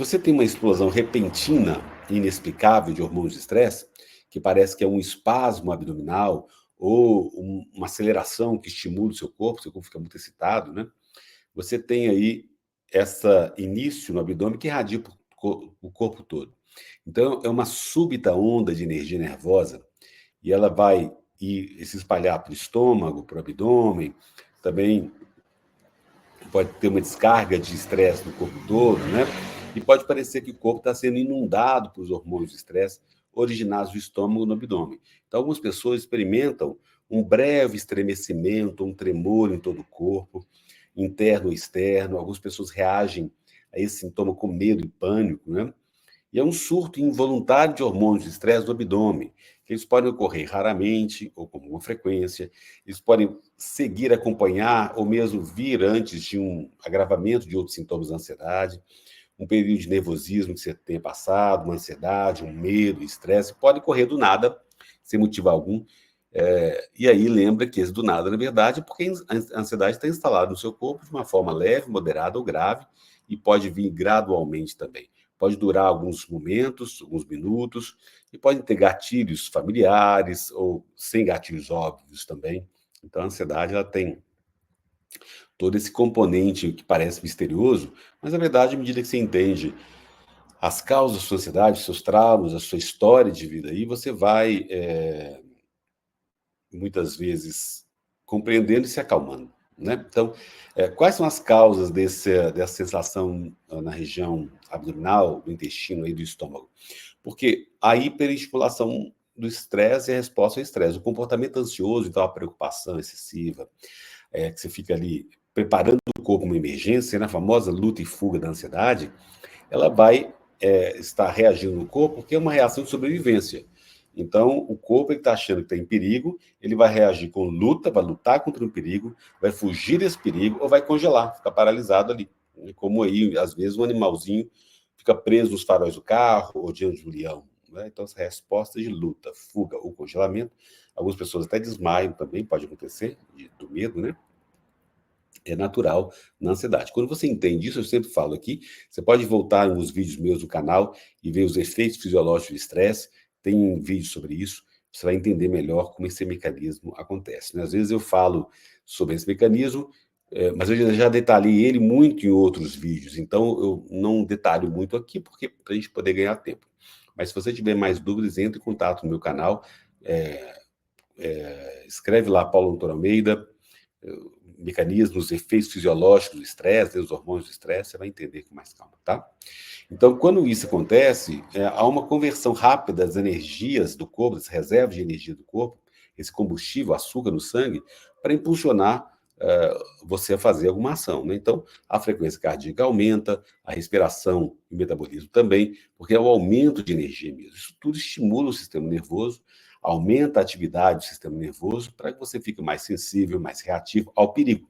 Você tem uma explosão repentina e inexplicável de hormônios de estresse, que parece que é um espasmo abdominal ou uma aceleração que estimula o seu corpo fica muito excitado, né? Você tem aí essa início no abdômen que irradia para o corpo todo. Então, é uma súbita onda de energia nervosa e ela vai se espalhar para o estômago, para o abdômen, também pode ter uma descarga de estresse no corpo todo, né? E pode parecer que o corpo está sendo inundado por hormônios de estresse originados do estômago no abdômen. Então, algumas pessoas experimentam um breve estremecimento, um tremor em todo o corpo, interno ou externo. Algumas pessoas reagem a esse sintoma com medo e pânico, né? E é um surto involuntário de hormônios de estresse do abdômen, que eles podem ocorrer raramente ou com alguma frequência, eles podem seguir, acompanhar ou mesmo vir antes de um agravamento de outros sintomas da ansiedade, um período de nervosismo que você tenha passado, uma ansiedade, um medo, estresse, pode ocorrer do nada, sem motivo algum. E aí lembra que esse do nada, na verdade, é porque a ansiedade está instalada no seu corpo de uma forma leve, moderada ou grave, e pode vir gradualmente também. Pode durar alguns momentos, alguns minutos, e pode ter gatilhos familiares ou sem gatilhos óbvios também. Então, a ansiedade ela tem todo esse componente que parece misterioso, mas, na verdade, à medida que você entende as causas da sua ansiedade, seus traumas, a sua história de vida, aí você vai, muitas vezes, compreendendo e se acalmando, né? Então, quais são as causas dessa sensação na região abdominal, do intestino e do estômago? Porque a hiperestimulação do estresse é a resposta ao estresse. O comportamento ansioso, então a preocupação excessiva, que você fica ali preparando o corpo para uma emergência, na famosa luta e fuga da ansiedade, ela vai estar reagindo no corpo porque é uma reação de sobrevivência. Então, o corpo está achando que está em perigo, ele vai reagir com luta, vai lutar contra um perigo, vai fugir desse perigo ou vai congelar, ficar paralisado ali. Como aí, às vezes, um animalzinho fica preso nos faróis do carro ou diante de um leão. Né? Então, essa resposta de luta, fuga ou congelamento, algumas pessoas até desmaiam também, pode acontecer, do medo, né? É natural na ansiedade. Quando você entende isso, eu sempre falo aqui, você pode voltar nos vídeos meus do canal e ver os efeitos fisiológicos do estresse, tem vídeos sobre isso, você vai entender melhor como esse mecanismo acontece. Né? Às vezes eu falo sobre esse mecanismo, mas eu já detalhei ele muito em outros vídeos, então eu não detalho muito aqui, porque para a gente poder ganhar tempo. Mas se você tiver mais dúvidas, entre em contato no meu canal, escreve lá Paulo Antônio Almeida, mecanismos, efeitos fisiológicos do estresse, dos hormônios do estresse, você vai entender com mais calma, tá? Então, quando isso acontece, há uma conversão rápida das energias do corpo, das reservas de energia do corpo, esse combustível, açúcar no sangue, para impulsionar você a fazer alguma ação. Né? Então, a frequência cardíaca aumenta, a respiração e o metabolismo também, porque é o aumento de energia mesmo. Isso tudo estimula o sistema nervoso, aumenta a atividade do sistema nervoso para que você fique mais sensível, mais reativo ao perigo.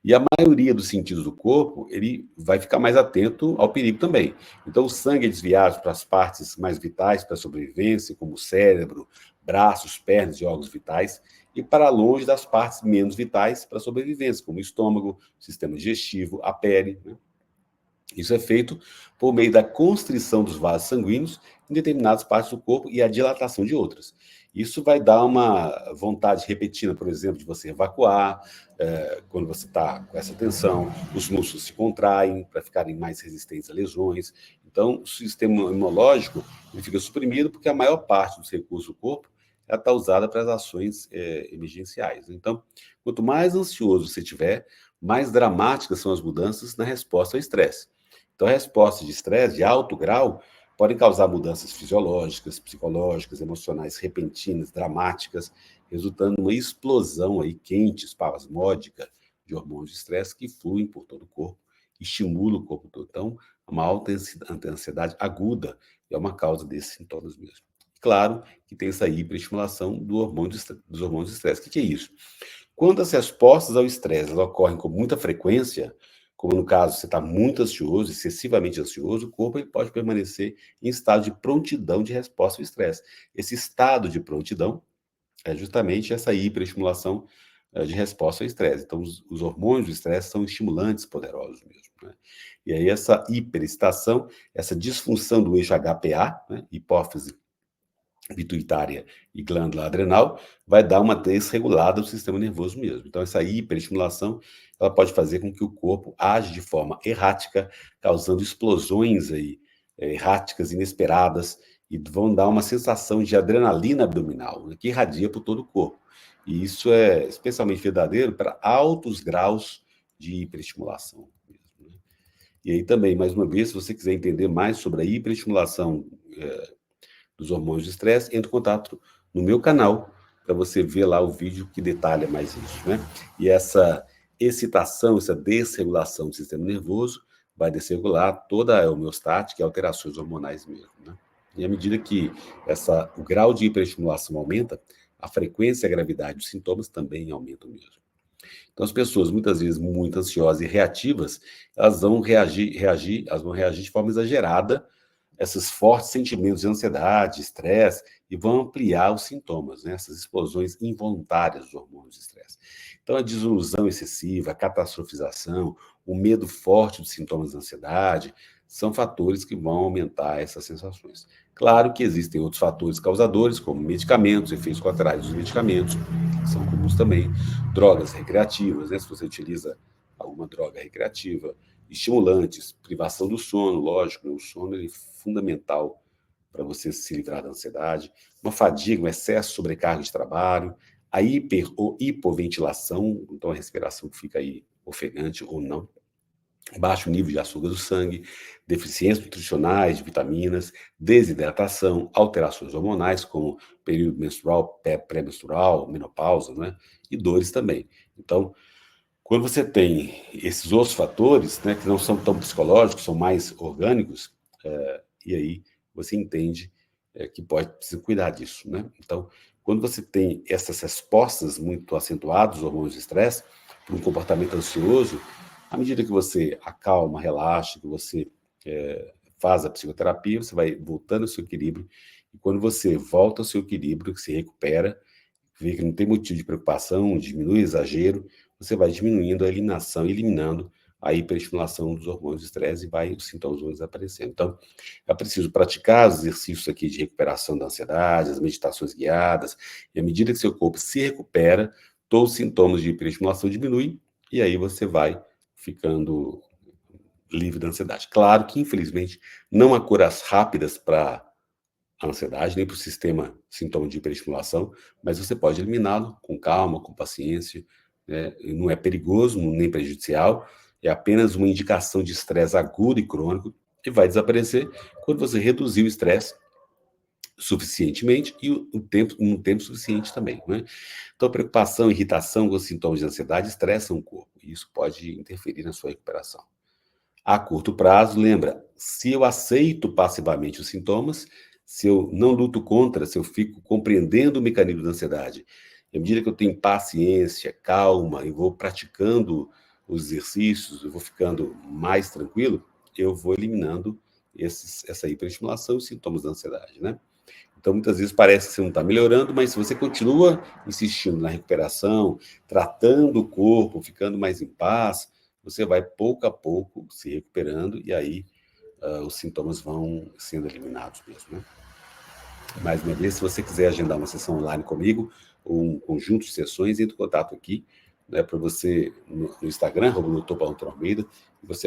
E a maioria dos sentidos do corpo, ele vai ficar mais atento ao perigo também. Então, o sangue é desviado para as partes mais vitais para a sobrevivência, como o cérebro, braços, pernas e órgãos vitais, e para longe das partes menos vitais para a sobrevivência, como o estômago, o sistema digestivo, a pele. Né? Isso é feito por meio da constrição dos vasos sanguíneos em determinadas partes do corpo e a dilatação de outras. Isso vai dar uma vontade repentina, por exemplo, de você evacuar, quando você está com essa tensão, os músculos se contraem para ficarem mais resistentes a lesões. Então, o sistema imunológico ele fica suprimido porque a maior parte dos recursos do corpo está usada para as ações emergenciais. Então, quanto mais ansioso você tiver, mais dramáticas são as mudanças na resposta ao estresse. Então, respostas de estresse de alto grau podem causar mudanças fisiológicas, psicológicas, emocionais repentinas, dramáticas, resultando numa explosão aí quente, espasmódica de hormônios de estresse que fluem por todo o corpo, estimulam o corpo todo. Então, uma alta ansiedade aguda é uma causa desses sintomas mesmo. Claro que tem essa hiperestimulação dos hormônios de estresse. O que é isso? Quando as respostas ao estresse ocorrem com muita frequência, como no caso você está muito ansioso, excessivamente ansioso, o corpo ele pode permanecer em estado de prontidão de resposta ao estresse. Esse estado de prontidão é justamente essa hiperestimulação de resposta ao estresse. Então, os hormônios do estresse são estimulantes poderosos mesmo, né? E aí essa hiperexcitação, essa disfunção do eixo HPA, né, hipófise pituitária e glândula adrenal, vai dar uma desregulada do sistema nervoso mesmo. Então, essa hiperestimulação, ela pode fazer com que o corpo age de forma errática, causando explosões aí, erráticas, inesperadas, e vão dar uma sensação de adrenalina abdominal, né, que irradia por todo o corpo. E isso é especialmente verdadeiro para altos graus de hiperestimulação mesmo, né? E aí também, mais uma vez, se você quiser entender mais sobre a hiperestimulação dos hormônios de estresse, entre em contato no meu canal para você ver lá o vídeo que detalha mais isso, né? E essa excitação, essa desregulação do sistema nervoso vai desregular toda a homeostática e alterações hormonais mesmo, né? E à medida que o grau de hiperestimulação aumenta, a frequência e a gravidade dos sintomas também aumentam mesmo. Então, as pessoas, muitas vezes muito ansiosas e reativas, elas vão reagir de forma exagerada esses fortes sentimentos de ansiedade, estresse, e vão ampliar os sintomas, né? Essas explosões involuntárias dos hormônios de estresse. Então, a desilusão excessiva, a catastrofização, o medo forte dos sintomas de ansiedade, são fatores que vão aumentar essas sensações. Claro que existem outros fatores causadores, como medicamentos, efeitos colaterais dos medicamentos, que são comuns também, drogas recreativas, né? Se você utiliza alguma droga recreativa, estimulantes, privação do sono, lógico, né? O sono é fundamental para você se livrar da ansiedade, uma fadiga, um excesso de sobrecarga de trabalho, a hiper ou hipoventilação, então a respiração que fica aí ofegante ou não, baixo nível de açúcar do sangue, deficiências nutricionais de vitaminas, desidratação, alterações hormonais, como período menstrual, pré-menstrual, menopausa, né? E dores também. Então, quando você tem esses outros fatores, né, que não são tão psicológicos, são mais orgânicos, e aí você entende que precisa cuidar disso, né? Então, quando você tem essas respostas muito acentuadas, os hormônios de estresse, para um comportamento ansioso, à medida que você acalma, relaxa, que você faz a psicoterapia, você vai voltando ao seu equilíbrio, e quando você volta ao seu equilíbrio, que se recupera, vê que não tem motivo de preocupação, diminui o exagero, você vai diminuindo a eliminação, eliminando a hiperestimulação dos hormônios de estresse e os sintomas vão desaparecendo. Então, é preciso praticar os exercícios aqui de recuperação da ansiedade, as meditações guiadas, e à medida que seu corpo se recupera, todos os sintomas de hiperestimulação diminuem, e aí você vai ficando livre da ansiedade. Claro que, infelizmente, não há curas rápidas para a ansiedade, nem para o sistema sintoma de hiperestimulação, mas você pode eliminá-lo com calma, com paciência, né? Não é perigoso, nem prejudicial, é apenas uma indicação de estresse agudo e crônico que vai desaparecer quando você reduzir o estresse suficientemente e um tempo suficiente também, né? Então, preocupação, irritação com os sintomas de ansiedade estressam o corpo, e isso pode interferir na sua recuperação. A curto prazo, lembra, se eu aceito passivamente os sintomas, se eu não luto contra, se eu fico compreendendo o mecanismo da ansiedade, à medida que eu tenho paciência, calma, e vou praticando os exercícios, eu vou ficando mais tranquilo, eu vou eliminando essa hiperestimulação e os sintomas da ansiedade, né? Então, muitas vezes parece que você não está melhorando, mas se você continua insistindo na recuperação, tratando o corpo, ficando mais em paz, você vai pouco a pouco se recuperando e aí os sintomas vão sendo eliminados mesmo, né? Mais uma vez, se você quiser agendar uma sessão online comigo, ou um conjunto de sessões, entre em contato aqui, né, para você no Instagram, @Almeida,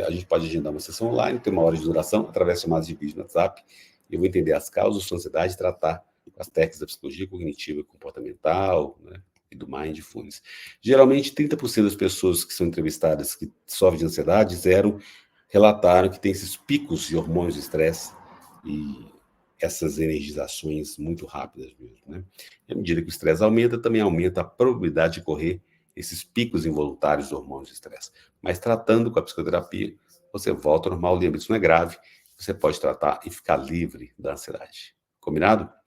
a gente pode agendar uma sessão online, tem 1 hora de duração, através de chamadas de vídeo no WhatsApp. Eu vou entender as causas da sua ansiedade e tratar com as técnicas da psicologia cognitiva e comportamental, né, e do Mindfulness. Geralmente, 30% das pessoas que são entrevistadas que sofrem de ansiedade relataram que tem esses picos de hormônios de estresse e essas energizações muito rápidas mesmo, né? E à medida que o estresse aumenta, também aumenta a probabilidade de correr esses picos involuntários de hormônios de estresse. Mas tratando com a psicoterapia, você volta ao normal, lembra, isso não é grave, você pode tratar e ficar livre da ansiedade. Combinado?